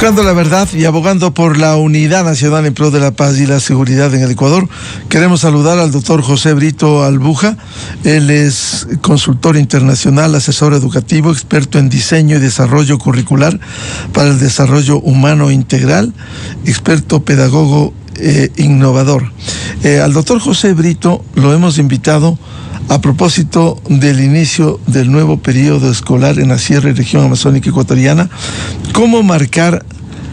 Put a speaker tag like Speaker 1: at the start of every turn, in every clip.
Speaker 1: Buscando la verdad y abogando por la unidad nacional en pro de la paz y la seguridad en el Ecuador, queremos saludar al doctor José Brito Albuja. Él es consultor internacional, asesor educativo, experto en diseño y desarrollo curricular para el desarrollo humano integral, experto pedagogo innovador. Al doctor José Brito lo hemos invitado a propósito del inicio del nuevo periodo escolar en la Sierra y Región Amazónica Ecuatoriana. ¿Cómo marcar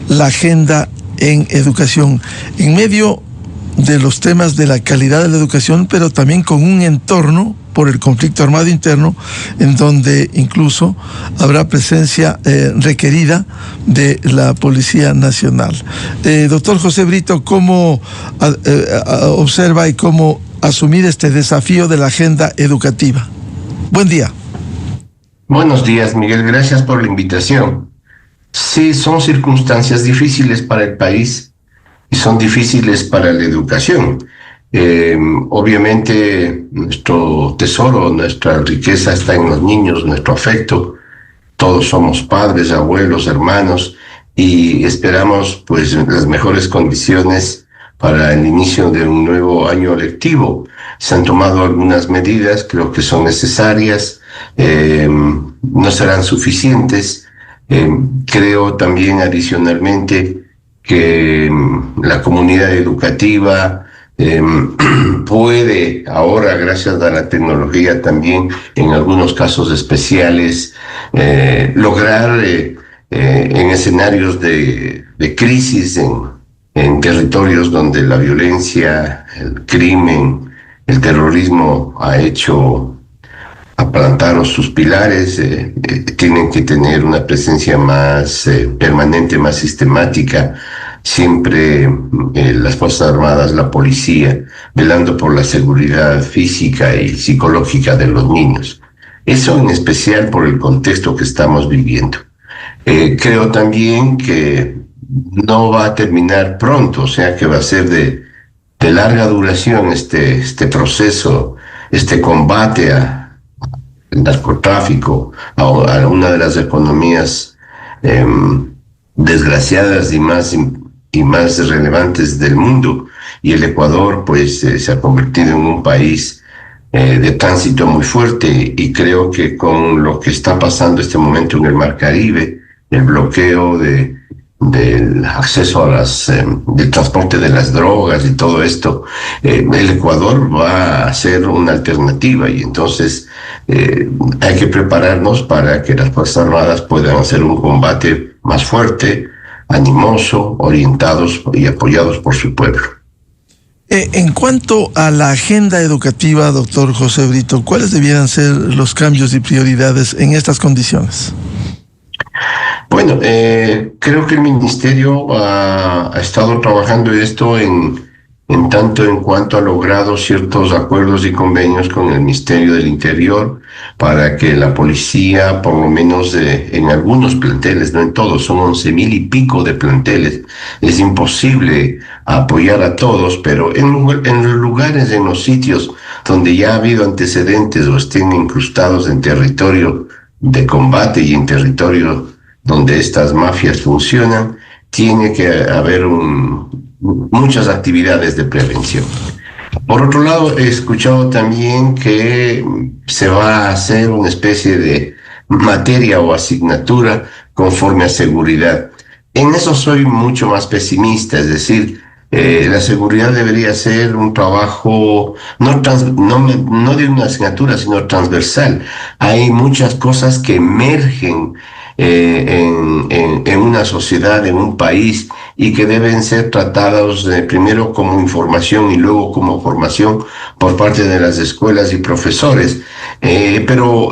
Speaker 1: la agenda en educación en medio de los temas de la calidad de la educación, pero también con un entorno por el conflicto armado interno, en donde incluso habrá presencia requerida de la Policía Nacional? Doctor José Brito, ¿cómo observa y cómo asumir este desafío de la agenda educativa? Buen día.
Speaker 2: Buenos días, Miguel. Gracias por la invitación. Sí, son circunstancias difíciles para el país y son difíciles para la educación. Obviamente, nuestro tesoro, nuestra riqueza está en los niños, nuestro afecto. Todos somos padres, abuelos, hermanos y esperamos pues las mejores condiciones para el inicio de un nuevo año lectivo. Se han tomado algunas medidas, creo que son necesarias, no serán suficientes. Creo también adicionalmente que la comunidad educativa puede ahora, gracias a la tecnología también, en algunos casos especiales, lograr en escenarios de crisis, en territorios donde la violencia, el crimen, el terrorismo ha hecho aplantar sus pilares, tienen que tener una presencia más permanente, más sistemática, siempre las Fuerzas Armadas, la policía, velando por la seguridad física y psicológica de los niños. Eso en especial por el contexto que estamos viviendo. Creo también que no va a terminar pronto, o sea que va a ser de larga duración este proceso, este combate al narcotráfico, a una de las economías desgraciadas y más relevantes del mundo. Y el Ecuador pues se ha convertido en un país de tránsito muy fuerte, y creo que con lo que está pasando este momento en el Mar Caribe, el bloqueo del acceso a del transporte de las drogas y todo esto, el Ecuador va a ser una alternativa, y entonces hay que prepararnos para que las Fuerzas Armadas puedan hacer un combate más fuerte, animoso, orientados y apoyados por su pueblo.
Speaker 1: En cuanto a la agenda educativa, doctor José Brito, ¿cuáles debieran ser los cambios y prioridades en estas condiciones?
Speaker 2: Bueno, creo que el Ministerio ha estado trabajando esto en tanto en cuanto ha logrado ciertos acuerdos y convenios con el Ministerio del Interior para que la policía, por lo menos en algunos planteles, no en todos, son 11,000 y pico de planteles. Es imposible apoyar a todos, pero en los lugares, en los sitios donde ya ha habido antecedentes o estén incrustados en territorio de combate y en territorio donde estas mafias funcionan, tiene que haber muchas actividades de prevención. Por otro lado, he escuchado también que se va a hacer una especie de materia o asignatura conforme a seguridad. En eso soy mucho más pesimista, es decir, la seguridad debería ser un trabajo no de una asignatura, sino transversal. Hay muchas cosas que emergen en una sociedad, en un país, y que deben ser tratados primero como información y luego como formación por parte de las escuelas y profesores. Pero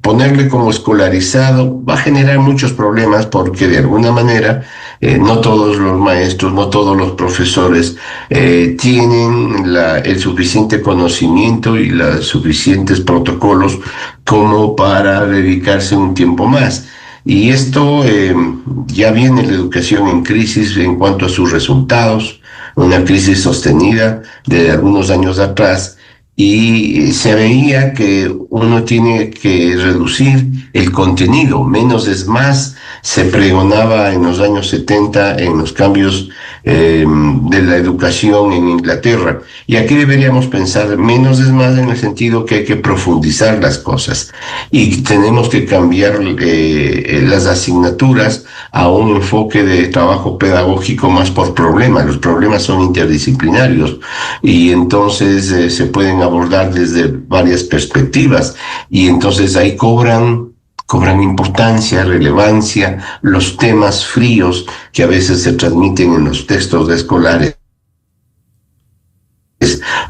Speaker 2: ponerle como escolarizado va a generar muchos problemas, porque de alguna manera no todos los maestros, no todos los profesores tienen el suficiente conocimiento y los suficientes protocolos como para dedicarse un tiempo más. Y esto ya viene la educación en crisis en cuanto a sus resultados, una crisis sostenida de algunos años atrás, y se veía que uno tiene que reducir el contenido, menos es más, se pregonaba en los años 70 en los cambios de la educación en Inglaterra. Y aquí deberíamos pensar menos es más en el sentido que hay que profundizar las cosas y tenemos que cambiar las asignaturas a un enfoque de trabajo pedagógico más por problemas. Los problemas son interdisciplinarios y entonces se pueden abordar desde varias perspectivas y entonces ahí cobran importancia, relevancia, los temas fríos que a veces se transmiten en los textos escolares.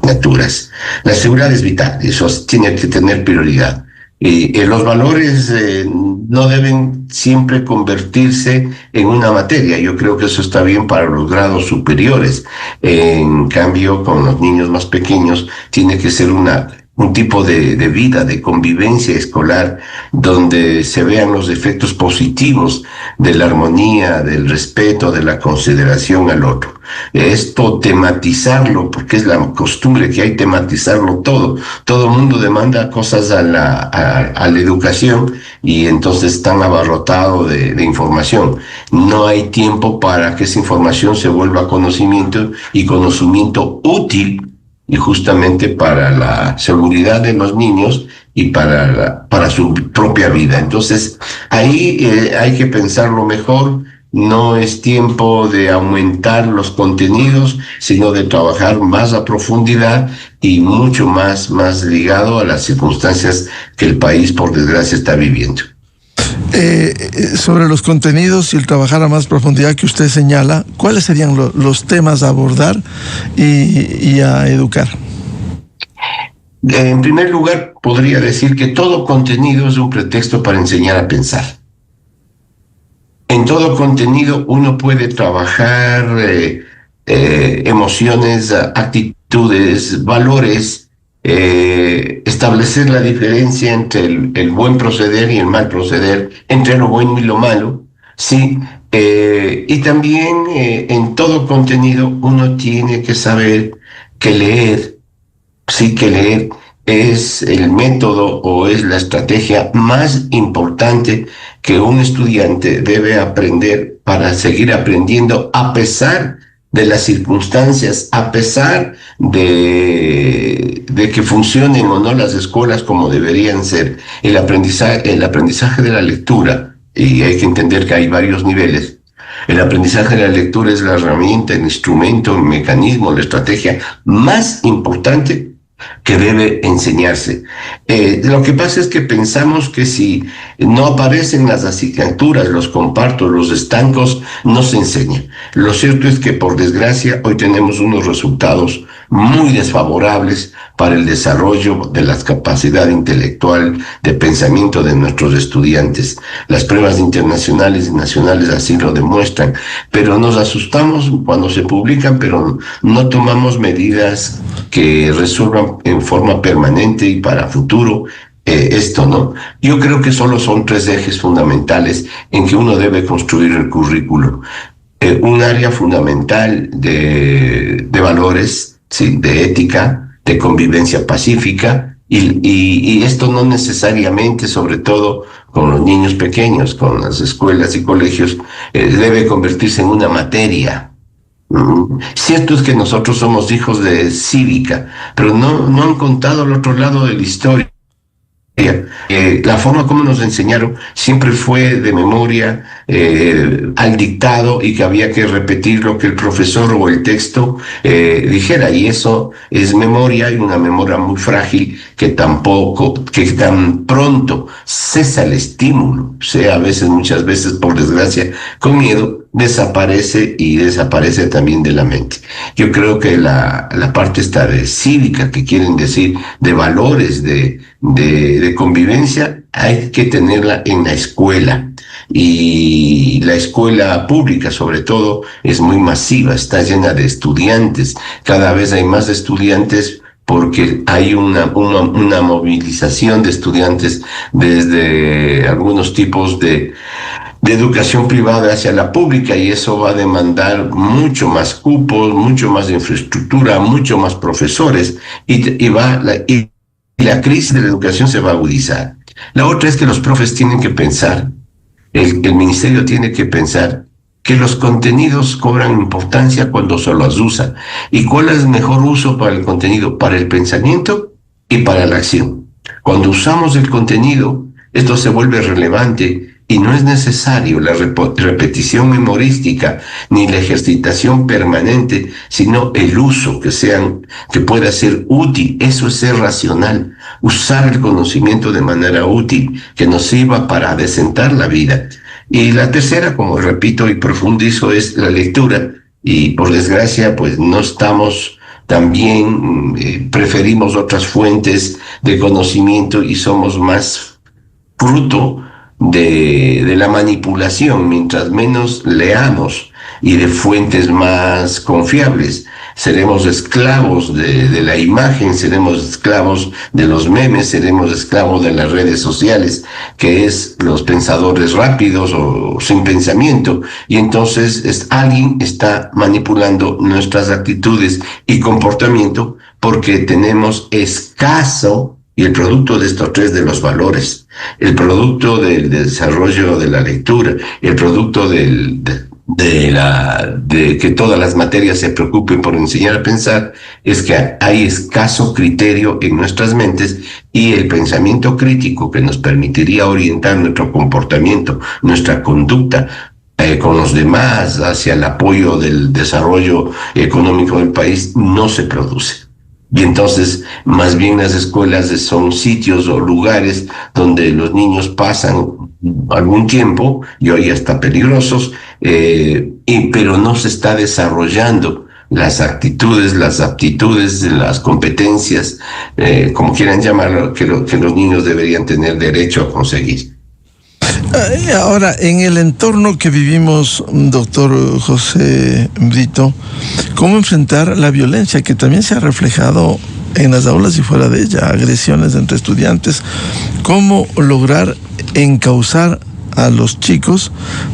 Speaker 2: Naturas. La seguridad es vital, eso tiene que tener prioridad. Los valores no deben siempre convertirse en una materia. Yo creo que eso está bien para los grados superiores. En cambio, con los niños más pequeños, tiene que ser un tipo de vida, de convivencia escolar, donde se vean los efectos positivos de la armonía, del respeto, de la consideración al otro. Esto tematizarlo, porque es la costumbre que hay, tematizarlo todo. Todo el mundo demanda cosas a la educación y entonces están abarrotados de información. No hay tiempo para que esa información se vuelva conocimiento y conocimiento útil y justamente para la seguridad de los niños y para su propia vida. Entonces, ahí hay que pensarlo mejor. No es tiempo de aumentar los contenidos, sino de trabajar más a profundidad y mucho más ligado a las circunstancias que el país, por desgracia, está viviendo.
Speaker 1: Sobre los contenidos y el trabajar a más profundidad que usted señala, ¿cuáles serían los temas a abordar y a educar?
Speaker 2: En primer lugar, podría decir que todo contenido es un pretexto para enseñar a pensar. En todo contenido uno puede trabajar emociones, actitudes, valores, establecer la diferencia entre el buen proceder y el mal proceder, entre lo bueno y lo malo, ¿sí? Y también en todo contenido uno tiene que saber que leer, sí, que leer es el método o es la estrategia más importante que un estudiante debe aprender para seguir aprendiendo a pesar de las circunstancias, a pesar de que funcionen o no las escuelas como deberían ser. El aprendizaje de la lectura, y hay que entender que hay varios niveles. El aprendizaje de la lectura es la herramienta, el instrumento, el mecanismo, la estrategia más importante que debe enseñarse. Lo que pasa es que pensamos que si no aparecen las asignaturas, los compartos, los estancos, no se enseña. Lo cierto es que, por desgracia, hoy tenemos unos resultados muy desfavorables para el desarrollo de la capacidad intelectual de pensamiento de nuestros estudiantes. Las pruebas internacionales y nacionales así lo demuestran, pero nos asustamos cuando se publican, pero no tomamos medidas que resuelvan en forma permanente y para futuro esto, ¿no? Yo creo que solo son 3 ejes fundamentales en que uno debe construir el currículo. Un área fundamental de valores, ¿sí? De ética, de convivencia pacífica, y esto no necesariamente, sobre todo con los niños pequeños, con las escuelas y colegios, debe convertirse en una materia. Cierto es que nosotros somos hijos de cívica, pero no han contado el otro lado de la historia. La forma como nos enseñaron siempre fue de memoria, al dictado, y que había que repetir lo que el profesor o el texto dijera, y eso es memoria, y una memoria muy frágil que tan pronto cesa el estímulo, sea a veces, muchas veces, por desgracia, con miedo, desaparece, y desaparece también de la mente. Yo creo que la parte esta de cívica, que quieren decir de valores, de convivencia, hay que tenerla en la escuela. Y la escuela pública, sobre todo, es muy masiva, está llena de estudiantes. Cada vez hay más estudiantes porque hay una movilización de estudiantes desde algunos tipos de de educación privada hacia la pública, y eso va a demandar mucho más cupos, mucho más infraestructura, mucho más profesores, y la crisis de la educación se va a agudizar. La otra es que los profes tienen que pensar, el ministerio tiene que pensar que los contenidos cobran importancia cuando se los usa. ¿Y cuál es el mejor uso para el contenido? Para el pensamiento y para la acción. Cuando usamos el contenido, esto se vuelve relevante y no es necesario la repetición memorística ni la ejercitación permanente, sino el uso que pueda ser útil. Eso es ser racional, usar el conocimiento de manera útil, que nos sirva para adecentar la vida. Y la tercera, como repito y profundizo, es la lectura. Y por desgracia, pues no estamos también, preferimos otras fuentes de conocimiento y somos más fruto de la manipulación. Mientras menos leamos y de fuentes más confiables, seremos esclavos de la imagen, seremos esclavos de los memes, seremos esclavos de las redes sociales, que es los pensadores rápidos o sin pensamiento, y entonces alguien está manipulando nuestras actitudes y comportamiento porque tenemos escaso. Y el producto de estos tres, de los valores, el producto del desarrollo de la lectura, el producto de que todas las materias se preocupen por enseñar a pensar, es que hay escaso criterio en nuestras mentes, y el pensamiento crítico que nos permitiría orientar nuestro comportamiento, nuestra conducta, con los demás hacia el apoyo del desarrollo económico del país, no se produce. Y entonces, más bien las escuelas son sitios o lugares donde los niños pasan algún tiempo, y hoy hasta peligrosos, pero no se está desarrollando las actitudes, las aptitudes, las competencias, como quieran llamarlo, que los niños deberían tener derecho a conseguir.
Speaker 1: Ahora, en el entorno que vivimos, doctor José Brito, ¿cómo enfrentar la violencia que también se ha reflejado en las aulas y fuera de ella, agresiones entre estudiantes? ¿Cómo lograr encauzar a los chicos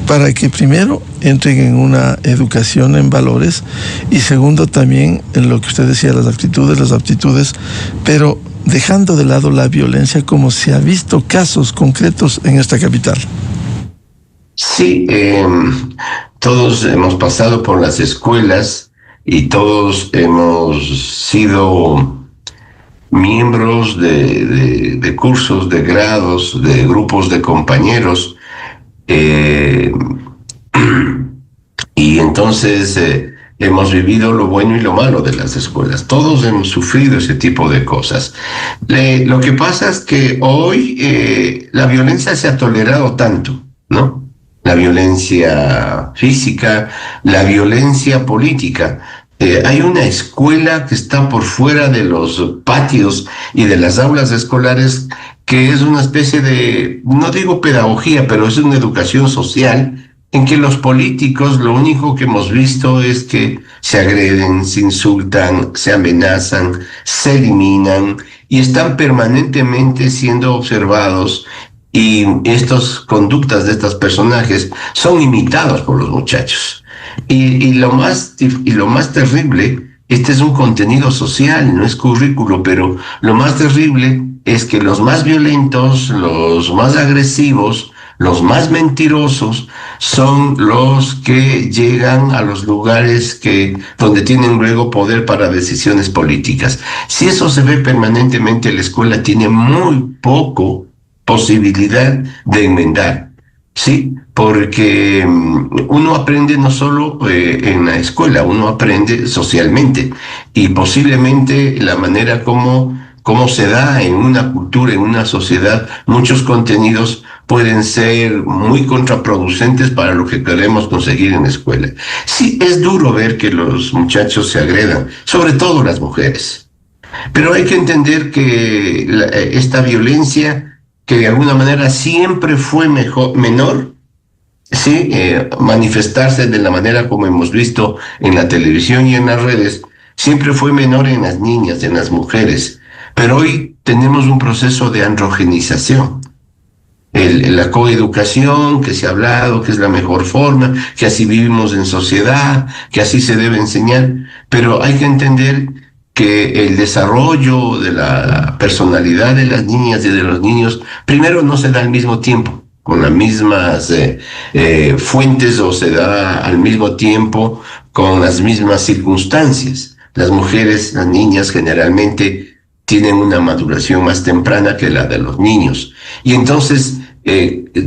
Speaker 1: para que primero entren en una educación en valores, y segundo también en lo que usted decía, las actitudes, las aptitudes, pero dejando de lado la violencia, como se ha visto casos concretos en esta capital?
Speaker 2: Sí, todos hemos pasado por las escuelas y todos hemos sido miembros de cursos, de grados, de grupos de compañeros, y entonces hemos vivido lo bueno y lo malo de las escuelas. Todos hemos sufrido ese tipo de cosas. Lo que pasa es que hoy la violencia se ha tolerado tanto, ¿no? La violencia física, la violencia política. Hay una escuela que está por fuera de los patios y de las aulas escolares, que es una especie de, no digo pedagogía, pero es una educación social, en que los políticos lo único que hemos visto es que se agreden, se insultan, se amenazan, se eliminan y están permanentemente siendo observados, y estas conductas de estos personajes son imitados por los muchachos. Y lo más terrible, este es un contenido social, no es currículo, pero lo más terrible es que los más violentos, los más agresivos, los más mentirosos son los que llegan a los lugares donde tienen luego poder para decisiones políticas. Si eso se ve permanentemente, la escuela tiene muy poco posibilidad de enmendar, ¿sí? Porque uno aprende no solo en la escuela, uno aprende socialmente, y posiblemente la manera como se da en una cultura, en una sociedad, muchos contenidos pueden ser muy contraproducentes para lo que queremos conseguir en la escuela. Sí, es duro ver que los muchachos se agredan, sobre todo las mujeres, pero hay que entender que esta violencia, que de alguna manera siempre fue menor, ¿sí? Manifestarse de la manera como hemos visto en la televisión y en las redes, siempre fue menor en las niñas, en las mujeres. Pero hoy tenemos un proceso de androgenización. la coeducación, que se ha hablado, que es la mejor forma, que así vivimos en sociedad, que así se debe enseñar, pero hay que entender que el desarrollo de la personalidad de las niñas y de los niños, primero no se da al mismo tiempo, con las mismas fuentes, o se da al mismo tiempo con las mismas circunstancias. Las mujeres, las niñas generalmente tienen una maduración más temprana que la de los niños. Y entonces,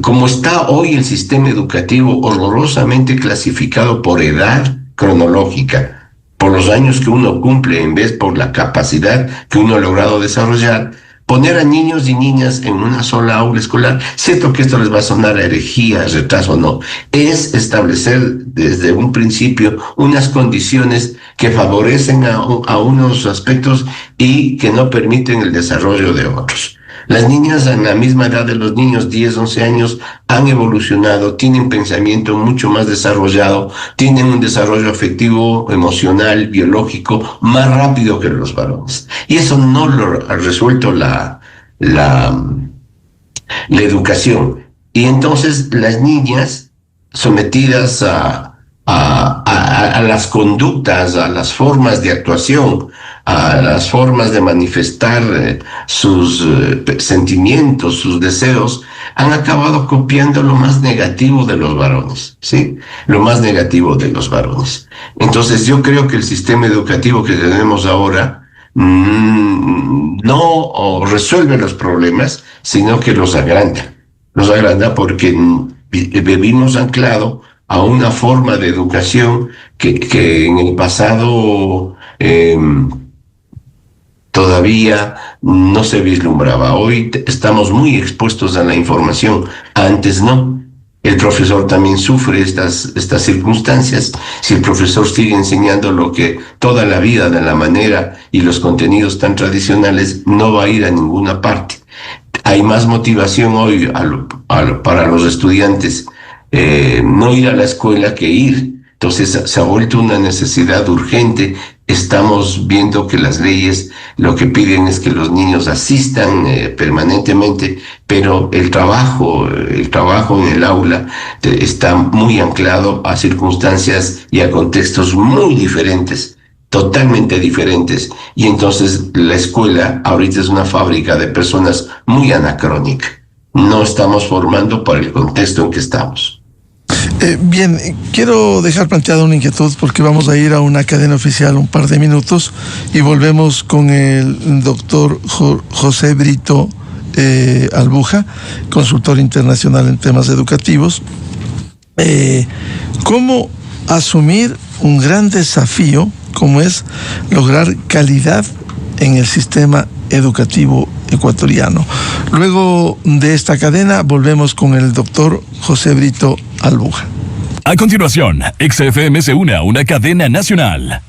Speaker 2: como está hoy el sistema educativo horrorosamente clasificado por edad cronológica, por los años que uno cumple en vez por la capacidad que uno ha logrado desarrollar, poner a niños y niñas en una sola aula escolar, cierto que esto les va a sonar a herejía, retraso, no, es establecer desde un principio unas condiciones que favorecen a unos aspectos y que no permiten el desarrollo de otros. Las niñas en la misma edad de los niños, 10, 11 años, han evolucionado, tienen pensamiento mucho más desarrollado, tienen un desarrollo afectivo, emocional, biológico, más rápido que los varones. Y eso no lo ha resuelto la educación. Y entonces las niñas, sometidas a las conductas, a las formas de actuación, a las formas de manifestar sus sentimientos, sus deseos, han acabado copiando lo más negativo de los varones, ¿sí? Lo más negativo de los varones. Entonces yo creo que el sistema educativo que tenemos ahora no resuelve los problemas, sino que los agranda. Los agranda porque vivimos anclado a una forma de educación que en el pasado todavía no se vislumbraba. Hoy estamos muy expuestos a la información, antes no. El profesor también sufre estas circunstancias. Si el profesor sigue enseñando lo que toda la vida de la manera y los contenidos tan tradicionales, no va a ir a ninguna parte. Hay más motivación hoy para los estudiantes no ir a la escuela que ir. Entonces se ha vuelto una necesidad urgente. Estamos viendo que las leyes lo que piden es que los niños asistan permanentemente, pero el trabajo en el aula está muy anclado a circunstancias y a contextos muy diferentes, totalmente diferentes. Y entonces la escuela ahorita es una fábrica de personas muy anacrónica. No estamos formando para el contexto en que estamos.
Speaker 1: Bien, quiero dejar planteada una inquietud porque vamos a ir a una cadena oficial un par de minutos y volvemos con el doctor José Brito Albuja, consultor internacional en temas educativos. ¿Cómo asumir un gran desafío como es lograr calidad en el sistema educativo ecuatoriano? Luego de esta cadena volvemos con el doctor José Brito Albuja.
Speaker 3: A continuación, XFM se une a una cadena nacional.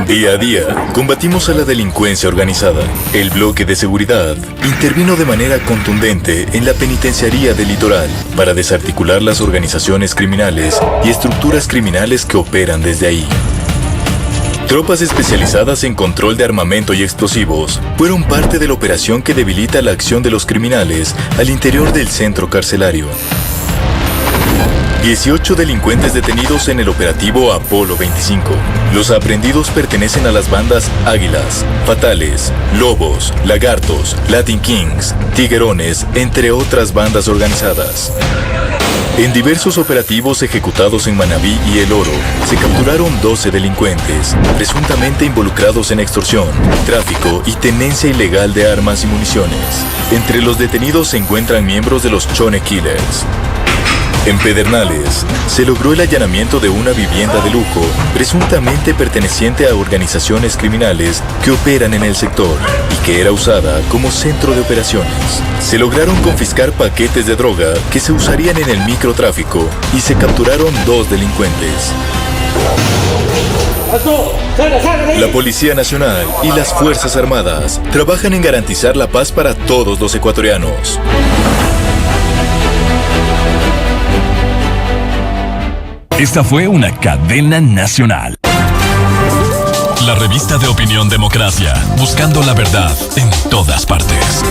Speaker 3: Día a día, combatimos a la delincuencia organizada. El bloque de seguridad intervino de manera contundente en la penitenciaría del Litoral para desarticular las organizaciones criminales y estructuras criminales que operan desde ahí. Tropas especializadas en control de armamento y explosivos fueron parte de la operación que debilita la acción de los criminales al interior del centro carcelario. 18 delincuentes detenidos en el operativo Apolo 25. Los aprehendidos pertenecen a las bandas Águilas, Fatales, Lobos, Lagartos, Latin Kings, Tiguerones, entre otras bandas organizadas. En diversos operativos ejecutados en Manabí y El Oro, se capturaron 12 delincuentes, presuntamente involucrados en extorsión, tráfico y tenencia ilegal de armas y municiones. Entre los detenidos se encuentran miembros de los Chone Killers. En Pedernales, se logró el allanamiento de una vivienda de lujo, presuntamente perteneciente a organizaciones criminales que operan en el sector y que era usada como centro de operaciones. Se lograron confiscar paquetes de droga que se usarían en el microtráfico y se capturaron 2 delincuentes. La Policía Nacional y las Fuerzas Armadas trabajan en garantizar la paz para todos los ecuatorianos. Esta fue una cadena nacional. La
Speaker 4: revista de opinión Democracia, buscando la verdad en todas partes.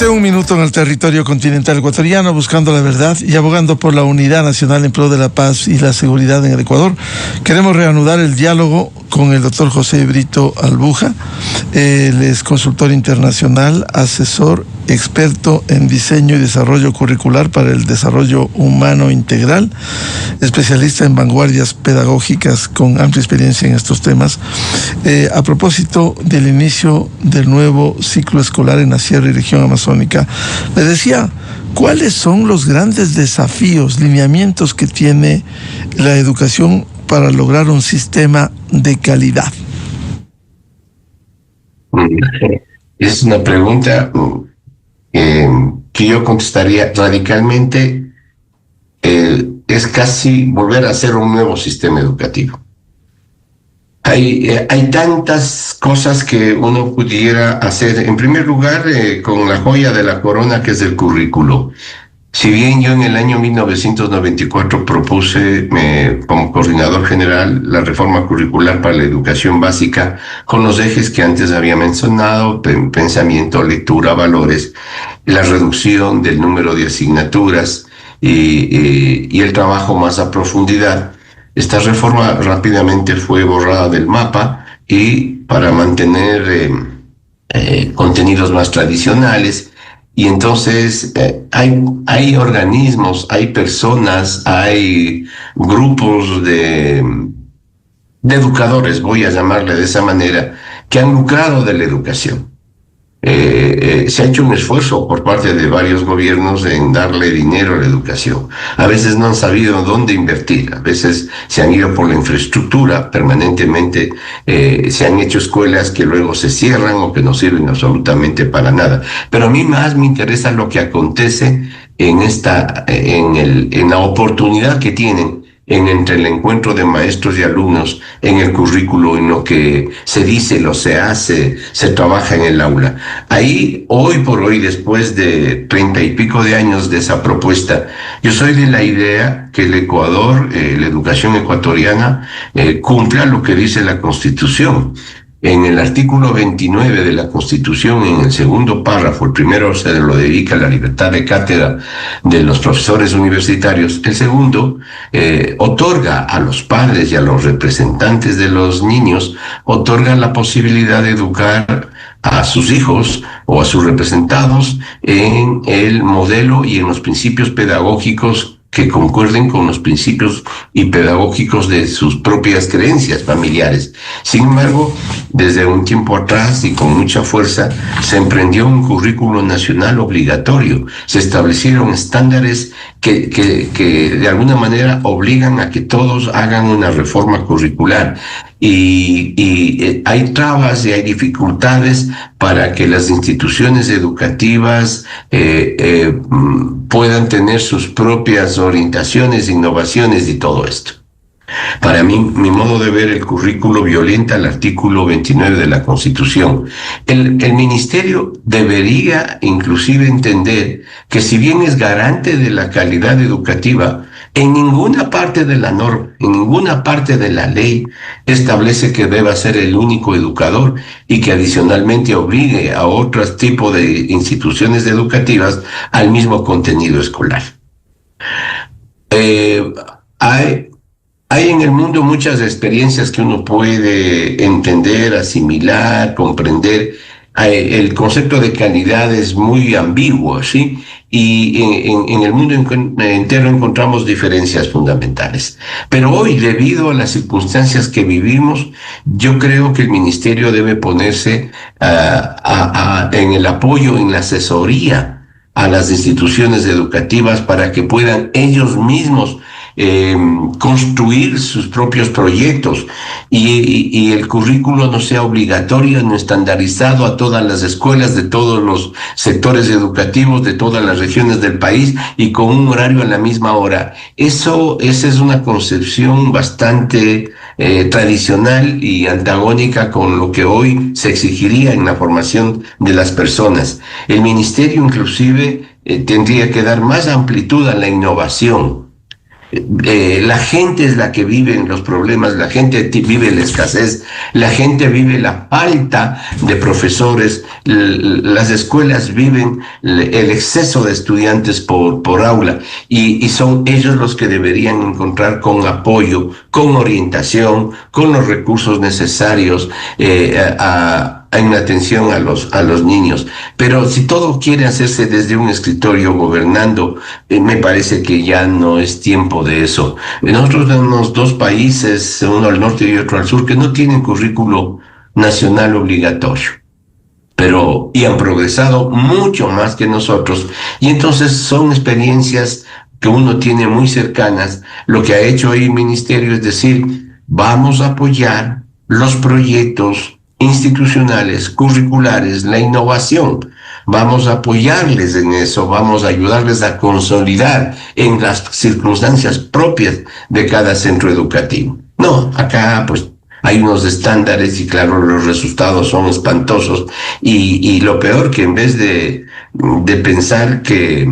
Speaker 1: Un minuto en el territorio continental ecuatoriano, buscando la verdad y abogando por la unidad nacional en pro de la paz y la seguridad en el Ecuador. Queremos reanudar el diálogo con el doctor José Brito Albuja. Él es consultor internacional, asesor, experto en diseño y desarrollo curricular para el desarrollo humano integral, especialista en vanguardias pedagógicas con amplia experiencia en estos temas. A propósito del inicio del nuevo ciclo escolar en la Sierra y región amazónica, le decía, ¿cuáles son los grandes desafíos, lineamientos que tiene la educación para lograr un sistema de calidad?
Speaker 2: Es una pregunta que yo contestaría radicalmente. Es casi volver a hacer un nuevo sistema educativo. Hay tantas cosas que uno pudiera hacer. En primer lugar, con la joya de la corona, que es el currículo. Si bien yo en el año 1994 propuse como coordinador general la reforma curricular para la educación básica con los ejes que antes había mencionado, pensamiento, lectura, valores, la reducción del número de asignaturas y el trabajo más a profundidad. Esta reforma rápidamente fue borrada del mapa y para mantener contenidos más tradicionales. Y entonces hay organismos, hay personas, hay grupos de educadores, voy a llamarle de esa manera, que han lucrado de la educación. Se ha hecho un esfuerzo por parte de varios gobiernos en darle dinero a la educación. A veces no han sabido dónde invertir, a veces se han ido por la infraestructura permanentemente, se han hecho escuelas que luego se cierran o que no sirven absolutamente para nada. Pero a mí más me interesa lo que acontece en la oportunidad que tienen entre el encuentro de maestros y alumnos en el currículo, en lo que se dice, lo se hace, se trabaja en el aula. Ahí, hoy por hoy, después de 30 y pico de años de esa propuesta, yo soy de la idea que el Ecuador, la educación ecuatoriana, cumpla lo que dice la Constitución. En el artículo 29 de la Constitución, en el segundo párrafo, el primero se lo dedica a la libertad de cátedra de los profesores universitarios, el segundo otorga a los padres y a los representantes de los niños, otorga la posibilidad de educar a sus hijos o a sus representados en el modelo y en los principios pedagógicos que concuerden con los principios y pedagógicos de sus propias creencias familiares. Sin embargo, desde un tiempo atrás y con mucha fuerza, se emprendió un currículo nacional obligatorio. Se establecieron estándares que de alguna manera obligan a que todos hagan una reforma curricular. Y hay trabas y hay dificultades para que las instituciones educativas puedan tener sus propias orientaciones, innovaciones y todo esto. Para mí, mi modo de ver, el currículo violenta el artículo 29 de la Constitución. El ministerio debería inclusive entender que si bien es garante de la calidad educativa, en ninguna parte de la norma, en ninguna parte de la ley establece que deba ser el único educador y que adicionalmente obligue a otros tipos de instituciones educativas al mismo contenido escolar. Hay en el mundo muchas experiencias que uno puede entender, asimilar, comprender. El concepto de calidad es muy ambiguo, ¿sí? Y en el mundo entero encontramos diferencias fundamentales. Pero hoy, debido a las circunstancias que vivimos, yo creo que el ministerio debe ponerse en el apoyo, en la asesoría a las instituciones educativas para que puedan ellos mismos construir sus propios proyectos y el currículo no sea obligatorio, no estandarizado a todas las escuelas de todos los sectores educativos de todas las regiones del país y con un horario a la misma hora. Esa es una concepción bastante tradicional y antagónica con lo que hoy se exigiría en la formación de las personas. El ministerio inclusive tendría que dar más amplitud a la innovación. La gente es la que vive los problemas, la gente vive la escasez, la gente vive la falta de profesores, las escuelas viven el exceso de estudiantes por aula y son ellos los que deberían encontrar con apoyo, con orientación, con los recursos necesarios en la atención a los niños. Pero si todo quiere hacerse desde un escritorio gobernando, me parece que ya no es tiempo de eso. Nosotros tenemos dos países, uno al norte y otro al sur, que no tienen currículo nacional obligatorio, y han progresado mucho más que nosotros, y entonces son experiencias que uno tiene muy cercanas. Lo que ha hecho ahí el ministerio es decir, vamos a apoyar los proyectos institucionales, curriculares, la innovación. Vamos a apoyarles en eso, vamos a ayudarles a consolidar en las circunstancias propias de cada centro educativo. No, acá pues hay unos estándares y claro, los resultados son espantosos y lo peor que en vez de pensar que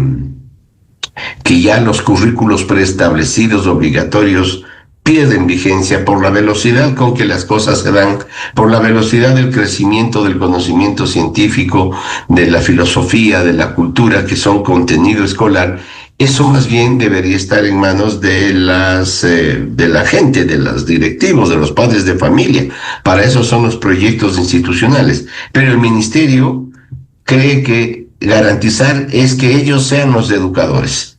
Speaker 2: ya los currículos preestablecidos obligatorios pierden vigencia por la velocidad con que las cosas se dan, por la velocidad del crecimiento del conocimiento científico, de la filosofía, de la cultura, que son contenido escolar. Eso más bien debería estar en manos de la gente, de los directivos, de los padres de familia. Para eso son los proyectos institucionales. Pero el ministerio cree que garantizar es que ellos sean los educadores.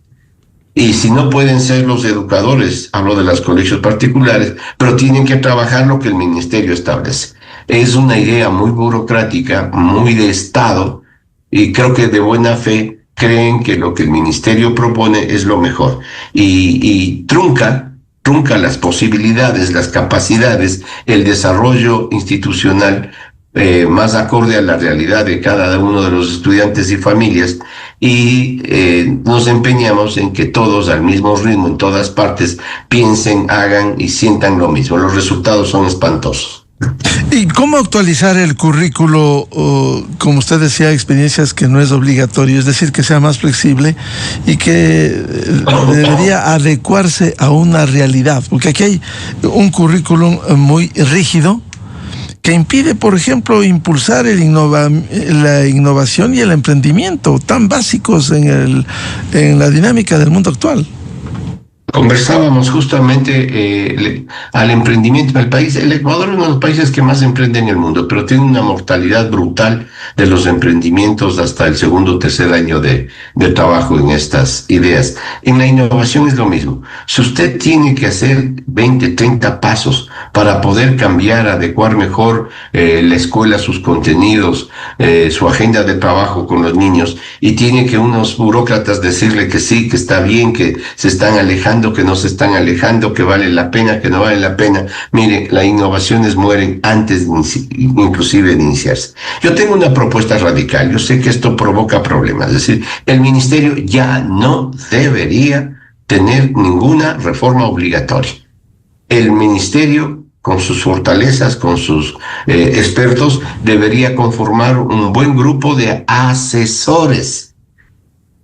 Speaker 2: Y si no pueden ser los educadores, hablo de los colegios particulares, pero tienen que trabajar lo que el ministerio establece. Es una idea muy burocrática, muy de Estado, y creo que de buena fe creen que lo que el ministerio propone es lo mejor. Y trunca las posibilidades, las capacidades, el desarrollo institucional más acorde a la realidad de cada uno de los estudiantes y familias, y nos empeñamos en que todos al mismo ritmo, en todas partes, piensen, hagan y sientan lo mismo. Los resultados son espantosos.
Speaker 1: ¿Y cómo actualizar el currículo, como usted decía, experiencias que no es obligatorio, es decir, que sea más flexible y que debería adecuarse a una realidad? Porque aquí hay un currículum muy rígido que impide, por ejemplo, impulsar la innovación y el emprendimiento, tan básicos en la dinámica del mundo actual.
Speaker 2: Conversábamos justamente al emprendimiento en el país. El Ecuador es uno de los países que más emprende en el mundo, pero tiene una mortalidad brutal de los emprendimientos hasta el segundo o tercer año de trabajo en estas ideas. En la innovación es lo mismo. Si usted tiene que hacer 20, 30 pasos para poder cambiar, adecuar mejor la escuela, sus contenidos, su agenda de trabajo con los niños, y tiene que unos burócratas decirle que sí, que está bien, que se están alejando, que no se están alejando, que vale la pena, que no vale la pena. Mire, las innovaciones mueren antes inclusive de iniciarse. Yo tengo una propuesta radical. Yo sé que esto provoca problemas. Es decir, el ministerio ya no debería tener ninguna reforma obligatoria. El ministerio, con sus fortalezas, con sus expertos, debería conformar un buen grupo de asesores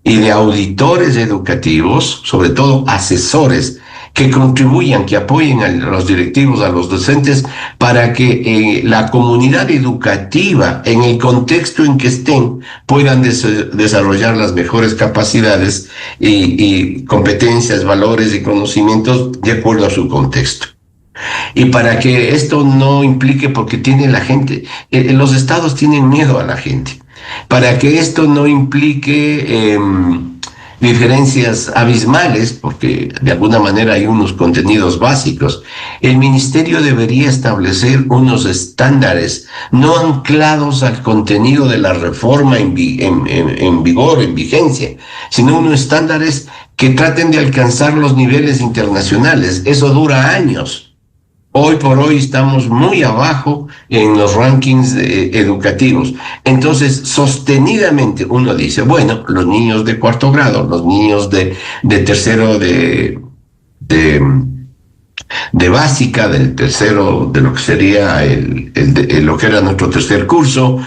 Speaker 2: y de auditores educativos, sobre todo asesores, que contribuyan, que apoyen a los directivos, a los docentes, para que la comunidad educativa, en el contexto en que estén, puedan desarrollar las mejores capacidades y competencias, valores y conocimientos de acuerdo a su contexto. Y para que esto no implique, porque tiene la gente, los estados tienen miedo a la gente, para que esto no implique diferencias abismales, porque de alguna manera hay unos contenidos básicos, el ministerio debería establecer unos estándares no anclados al contenido de la reforma en vigor, en vigencia, sino unos estándares que traten de alcanzar los niveles internacionales. Eso dura años. Hoy por hoy estamos muy abajo en los rankings educativos. Entonces, sostenidamente uno dice, bueno, los niños de cuarto grado, los niños de tercero de de básica, del tercero, de lo que sería lo que era nuestro tercer curso.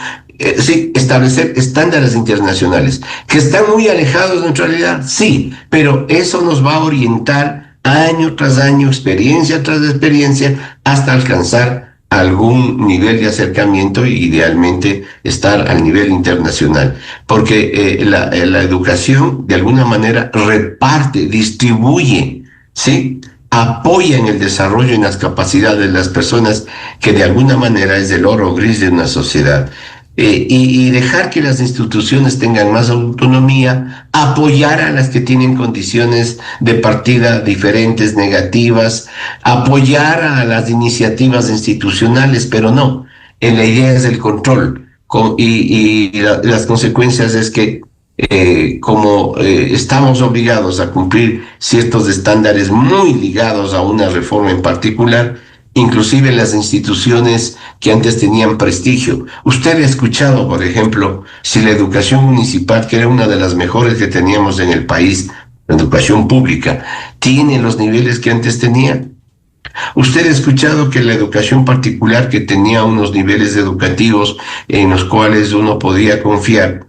Speaker 2: Sí, establecer estándares internacionales que están muy alejados de nuestra realidad, sí, pero eso nos va a orientar año tras año, experiencia tras experiencia, hasta alcanzar algún nivel de acercamiento y idealmente estar al nivel internacional, porque la educación de alguna manera reparte, distribuye, ¿sí?, apoya en el desarrollo y en las capacidades de las personas, que de alguna manera es el oro gris de una sociedad. Y dejar que las instituciones tengan más autonomía, apoyar a las que tienen condiciones de partida diferentes, negativas, apoyar a las iniciativas institucionales, pero no, la idea es el control, las consecuencias es que como estamos obligados a cumplir ciertos estándares muy ligados a una reforma en particular, inclusive las instituciones que antes tenían prestigio. Usted ha escuchado, por ejemplo, si la educación municipal, que era una de las mejores que teníamos en el país, la educación pública, tiene los niveles que antes tenía. Usted ha escuchado que la educación particular, que tenía unos niveles educativos en los cuales uno podía confiar,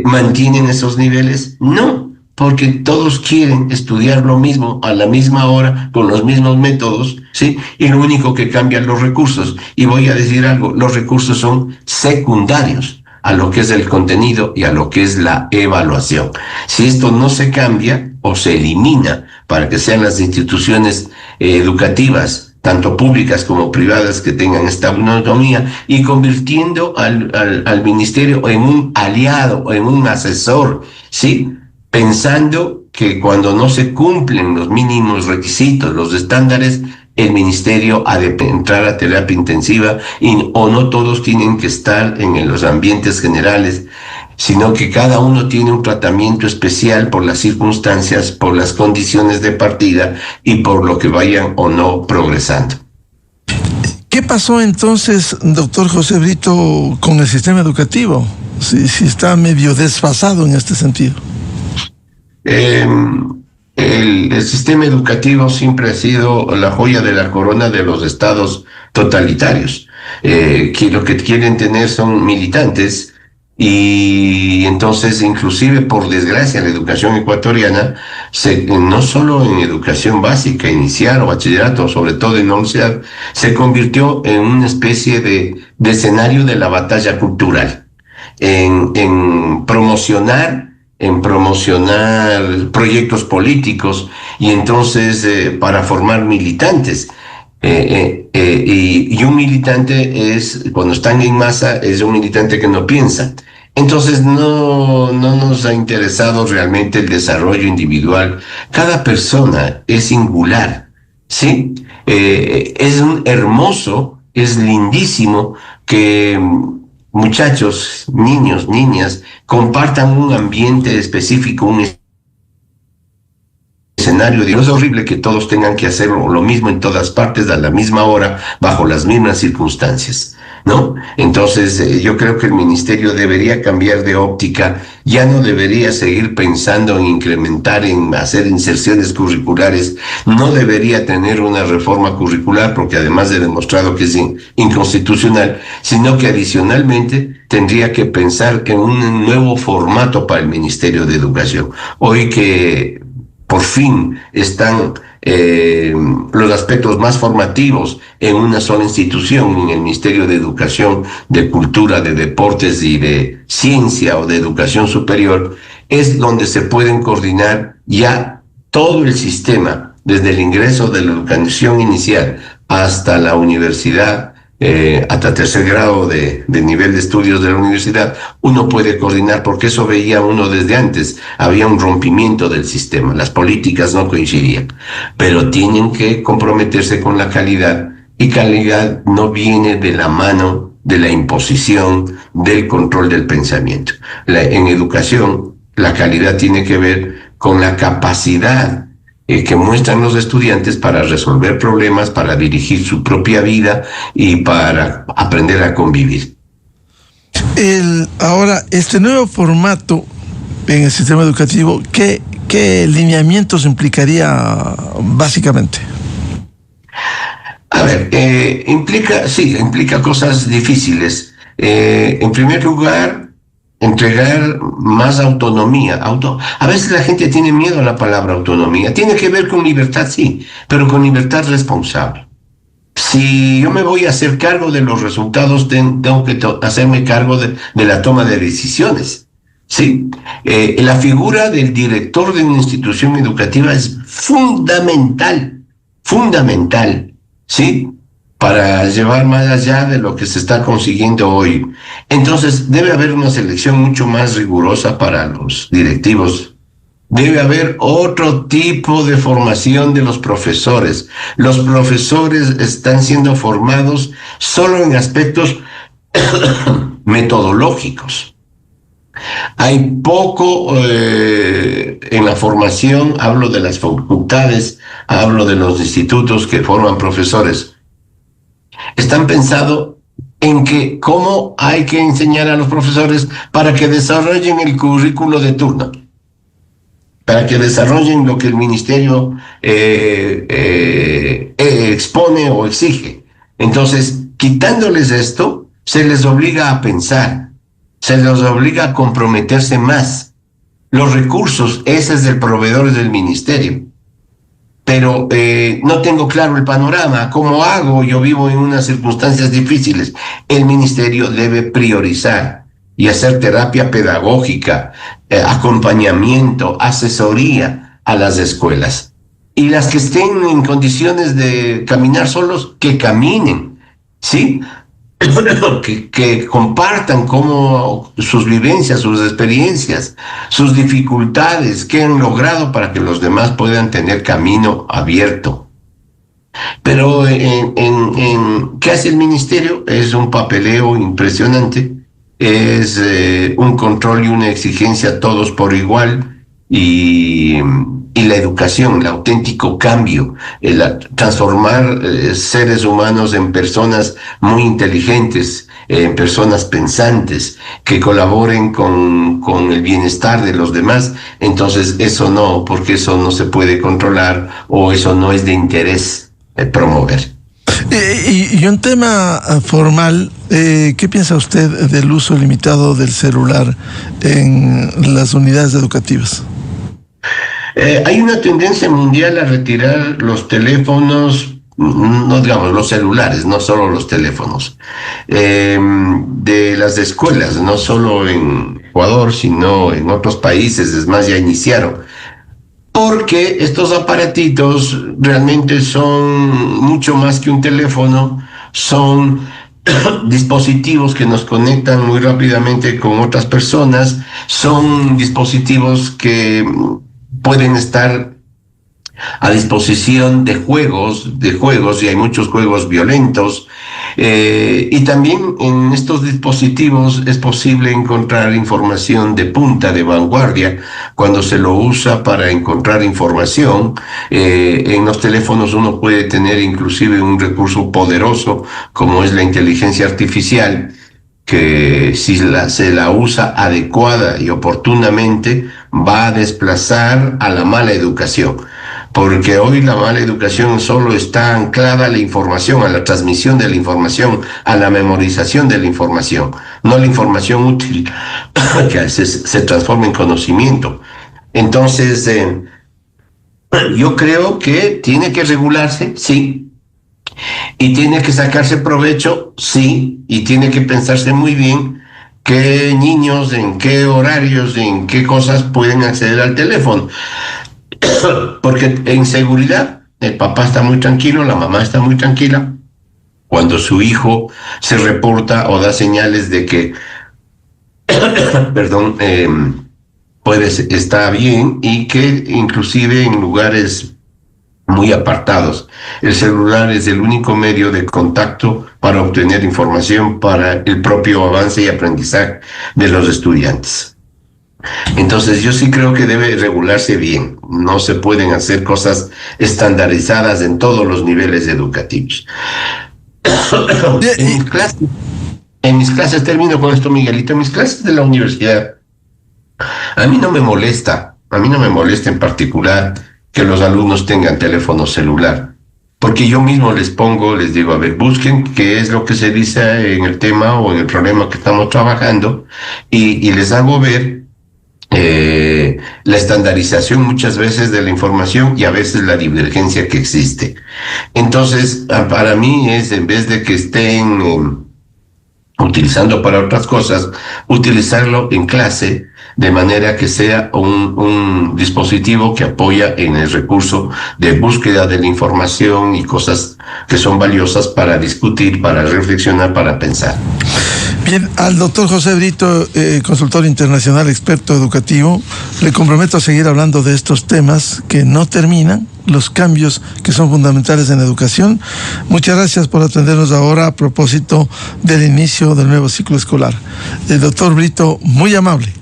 Speaker 2: ¿mantienen esos niveles? No, porque todos quieren estudiar lo mismo a la misma hora, con los mismos métodos, ¿sí? Y lo único que cambian los recursos. Y voy a decir algo, los recursos son secundarios a lo que es el contenido y a lo que es la evaluación. Si esto no se cambia o se elimina para que sean las instituciones educativas, tanto públicas como privadas, que tengan esta autonomía, y convirtiendo al ministerio en un aliado, en un asesor, ¿sí?, pensando que cuando no se cumplen los mínimos requisitos, los estándares, el ministerio ha de entrar a terapia intensiva, o no todos tienen que estar en los ambientes generales, sino que cada uno tiene un tratamiento especial por las circunstancias, por las condiciones de partida y por lo que vayan o no progresando.
Speaker 1: ¿Qué pasó entonces, doctor José Brito, con el sistema educativo? Si está medio desfasado en este sentido.
Speaker 2: El sistema educativo siempre ha sido la joya de la corona de los estados totalitarios, que lo que quieren tener son militantes. Y entonces, inclusive, por desgracia, la educación ecuatoriana, no solo en educación básica, inicial o bachillerato, sobre todo en universidad, se convirtió en una especie de escenario de la batalla cultural, en promocionar proyectos políticos, y entonces para formar militantes. Y un militante cuando están en masa, es un militante que no piensa. Entonces no nos ha interesado realmente el desarrollo individual. Cada persona es singular, ¿sí? Es hermoso, es lindísimo que muchachos, niños, niñas, compartan un ambiente específico, un escenario. Es horrible que todos tengan que hacer lo mismo en todas partes, a la misma hora, bajo las mismas circunstancias, ¿no? Entonces, yo creo que el ministerio debería cambiar de óptica, ya no debería seguir pensando en incrementar, en hacer inserciones curriculares, no debería tener una reforma curricular, porque además de demostrado que es inconstitucional, sino que adicionalmente tendría que pensar en un nuevo formato para el Ministerio de Educación. Hoy que por fin están los aspectos más formativos en una sola institución, en el Ministerio de Educación, de Cultura, de Deportes y de Ciencia o de Educación Superior, es donde se pueden coordinar ya todo el sistema, desde el ingreso de la educación inicial hasta la universidad, hasta tercer grado de nivel de estudios de la universidad. Uno puede coordinar, porque eso veía uno desde antes. Había un rompimiento del sistema, las políticas no coincidían, pero tienen que comprometerse con la calidad, y calidad no viene de la mano de la imposición, del control del pensamiento. En educación, la calidad tiene que ver con la capacidad que muestran los estudiantes para resolver problemas, para dirigir su propia vida y para aprender a convivir.
Speaker 1: Ahora, este nuevo formato en el sistema educativo, ¿qué lineamientos implicaría básicamente?
Speaker 2: A ver, implica cosas difíciles. En primer lugar, entregar más autonomía. A veces la gente tiene miedo a la palabra autonomía. Tiene que ver con libertad, sí, pero con libertad responsable. Si yo me voy a hacer cargo de los resultados, tengo que hacerme cargo de la toma de decisiones. Sí, la figura del director de una institución educativa es fundamental, ¿sí? Para llevar más allá de lo que se está consiguiendo hoy. Entonces, debe haber una selección mucho más rigurosa para los directivos. Debe haber otro tipo de formación de los profesores. Los profesores están siendo formados solo en aspectos metodológicos. Hay poco en la formación, hablo de las facultades, hablo de los institutos que forman profesores. Están pensados en que cómo hay que enseñar a los profesores para que desarrollen el currículo de turno, para que desarrollen lo que el ministerio expone o exige. Entonces, quitándoles esto, se les obliga a pensar, se les obliga a comprometerse más. Los recursos, ese es del proveedor del ministerio. Pero no tengo claro el panorama. ¿Cómo hago? Yo vivo en unas circunstancias difíciles. El ministerio debe priorizar y hacer terapia pedagógica, acompañamiento, asesoría a las escuelas. Y las que estén en condiciones de caminar solos, que caminen, ¿sí? que compartan cómo sus vivencias, sus experiencias, sus dificultades, qué han logrado para que los demás puedan tener camino abierto. Pero ¿qué hace el ministerio? Es un papeleo impresionante, es un control y una exigencia todos por igual, y la educación, el auténtico cambio, transformar seres humanos en personas muy inteligentes, en personas pensantes, que colaboren con el bienestar de los demás. Entonces eso no, porque eso no se puede controlar o eso no es de interés promover.
Speaker 1: Y un tema formal, ¿qué piensa usted del uso limitado del celular en las unidades educativas?
Speaker 2: Hay una tendencia mundial a retirar los teléfonos, no digamos los celulares, no solo los teléfonos, de las escuelas, no solo en Ecuador, sino en otros países. Es más, ya iniciaron. Porque estos aparatitos realmente son mucho más que un teléfono, son dispositivos que nos conectan muy rápidamente con otras personas, son dispositivos que pueden estar a disposición de juegos, y hay muchos juegos violentos, y también en estos dispositivos es posible encontrar información de punta, de vanguardia, cuando se lo usa para encontrar información. En los teléfonos uno puede tener inclusive un recurso poderoso como es la inteligencia artificial, que si se la usa adecuada y oportunamente va a desplazar a la mala educación. Porque hoy la mala educación solo está anclada a la información, a la transmisión de la información, a la memorización de la información, no la información útil que se transforma en conocimiento. Entonces, yo creo que tiene que regularse, sí, y tiene que sacarse provecho, sí, y tiene que pensarse muy bien qué niños, en qué horarios, en qué cosas pueden acceder al teléfono. Porque en seguridad el papá está muy tranquilo, la mamá está muy tranquila cuando su hijo se reporta o da señales de que está bien, y que inclusive en lugares muy apartados el celular es el único medio de contacto para obtener información para el propio avance y aprendizaje de los estudiantes. Entonces yo sí creo que debe regularse bien. No se pueden hacer cosas estandarizadas en todos los niveles educativos. En mis clases, termino con esto, Miguelito, en mis clases de la universidad, a mí no me molesta en particular que los alumnos tengan teléfono celular. porque yo mismo les digo, a ver, busquen qué es lo que se dice en el tema o en el problema que estamos trabajando, y les hago ver la estandarización muchas veces de la información y a veces la divergencia que existe. Entonces, para mí es, en vez de que estén utilizando para otras cosas, utilizarlo en clase de manera que sea un dispositivo que apoya en el recurso de búsqueda de la información y cosas que son valiosas para discutir, para reflexionar, para pensar.
Speaker 1: Bien, al doctor José Brito, consultor internacional, experto educativo, le comprometo a seguir hablando de estos temas que no terminan, los cambios que son fundamentales en la educación. Muchas gracias por atendernos ahora a propósito del inicio del nuevo ciclo escolar. El doctor Brito, muy amable.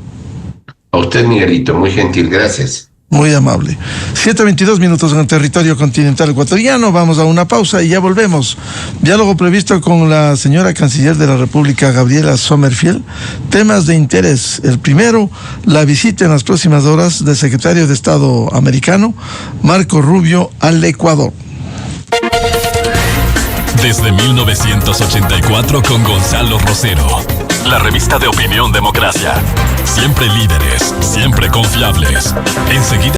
Speaker 2: A usted, Miguelito, muy gentil, gracias.
Speaker 1: Muy amable. 7:22 en el territorio continental ecuatoriano. Vamos a una pausa y ya volvemos. Diálogo previsto con la señora canciller de la República, Gabriela Sommerfield. Temas de interés. El primero, la visita en las próximas horas del secretario de Estado americano, Marco Rubio, al Ecuador.
Speaker 4: Desde 1984 con Gonzalo Rosero. La revista de opinión Democracia. Siempre líderes, siempre confiables. Enseguida